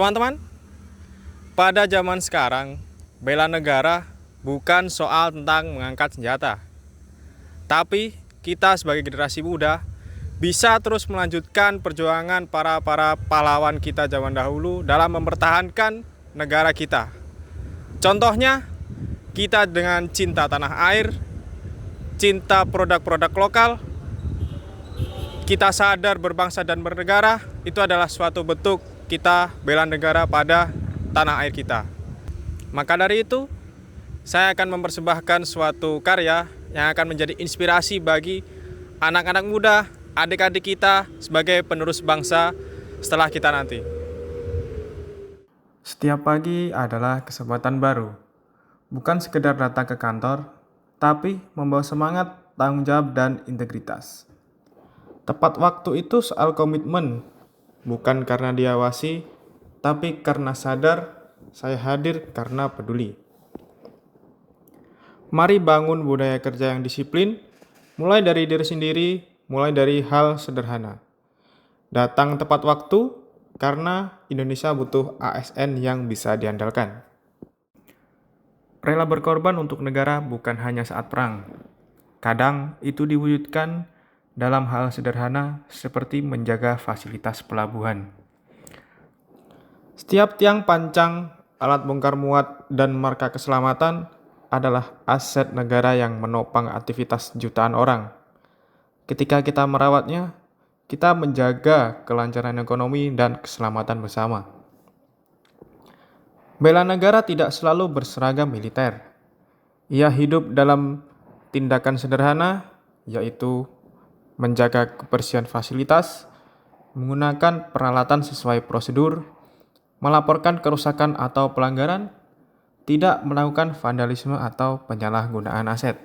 Teman-teman, pada zaman sekarang, bela negara bukan soal tentang mengangkat senjata. Tapi kita sebagai generasi muda bisa terus melanjutkan perjuangan para pahlawan kita zaman dahulu dalam mempertahankan negara kita. Contohnya, kita dengan cinta tanah air, cinta produk-produk lokal, kita sadar berbangsa dan bernegara, itu adalah suatu bentuk kita bela negara pada tanah air kita. Maka dari itu, saya akan mempersembahkan suatu karya yang akan menjadi inspirasi bagi anak-anak muda, adik-adik kita sebagai penerus bangsa setelah kita nanti. Setiap pagi adalah kesempatan baru. Bukan sekedar datang ke kantor, tapi membawa semangat, tanggung jawab, dan integritas. Tepat waktu itu soal komitmen, bukan karena diawasi, tapi karena sadar saya hadir karena peduli. Mari bangun budaya kerja yang disiplin, mulai dari diri sendiri, mulai dari hal sederhana. Datang tepat waktu, karena Indonesia butuh ASN yang bisa diandalkan. Rela berkorban untuk negara bukan hanya saat perang. Kadang itu diwujudkan dalam hal sederhana seperti menjaga fasilitas pelabuhan. Setiap tiang pancang, alat bongkar muat, dan marka keselamatan adalah aset negara yang menopang aktivitas jutaan orang. Ketika kita merawatnya, kita menjaga kelancaran ekonomi dan keselamatan bersama. Bela negara tidak selalu berseragam militer. Ia hidup dalam tindakan sederhana, yaitu menjaga kebersihan fasilitas, menggunakan peralatan sesuai prosedur, melaporkan kerusakan atau pelanggaran, tidak melakukan vandalisme atau penyalahgunaan aset.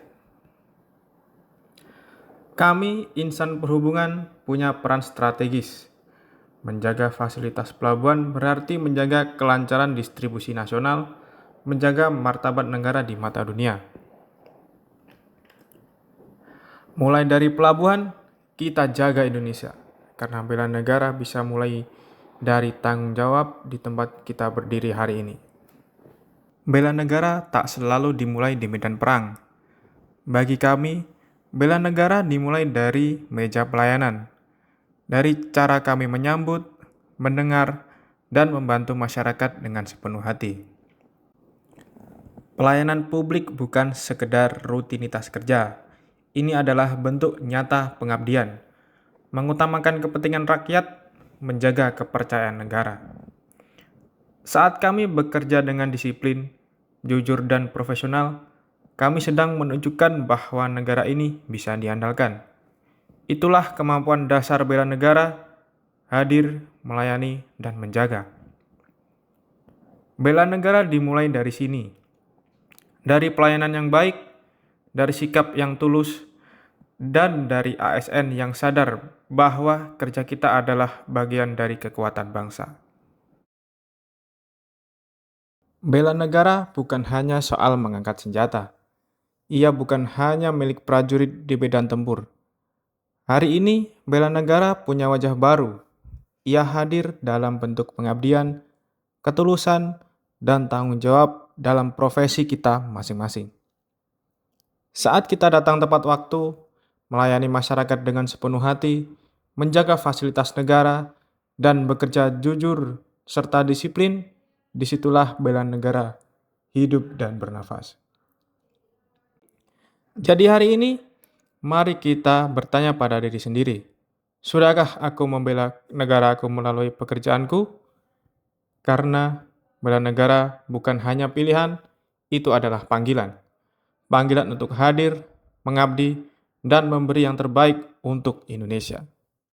Kami, insan perhubungan, punya peran strategis. Menjaga fasilitas pelabuhan berarti menjaga kelancaran distribusi nasional, menjaga martabat negara di mata dunia. Mulai dari pelabuhan, kita jaga Indonesia, karena bela negara bisa mulai dari tanggung jawab di tempat kita berdiri hari ini. Bela negara tak selalu dimulai di medan perang. Bagi kami, bela negara dimulai dari meja pelayanan, dari cara kami menyambut, mendengar, dan membantu masyarakat dengan sepenuh hati. Pelayanan publik bukan sekedar rutinitas kerja. Ini adalah bentuk nyata pengabdian, mengutamakan kepentingan rakyat, menjaga kepercayaan negara. Saat kami bekerja dengan disiplin, jujur, dan profesional, kami sedang menunjukkan bahwa negara ini bisa diandalkan. Itulah kemampuan dasar bela negara, hadir, melayani, dan menjaga. Bela negara dimulai dari sini, dari pelayanan yang baik, dari sikap yang tulus, dan dari ASN yang sadar bahwa kerja kita adalah bagian dari kekuatan bangsa. Bela negara bukan hanya soal mengangkat senjata. Ia bukan hanya milik prajurit di medan tempur. Hari ini, bela negara punya wajah baru. Ia hadir dalam bentuk pengabdian, ketulusan, dan tanggung jawab dalam profesi kita masing-masing. Saat kita datang tepat waktu, melayani masyarakat dengan sepenuh hati, menjaga fasilitas negara, dan bekerja jujur serta disiplin, disitulah bela negara hidup dan bernafas. Jadi hari ini, mari kita bertanya pada diri sendiri, sudahkah aku membela negara aku melalui pekerjaanku? Karena bela negara bukan hanya pilihan, itu adalah panggilan. Panggilan untuk hadir, mengabdi, dan memberi yang terbaik untuk Indonesia.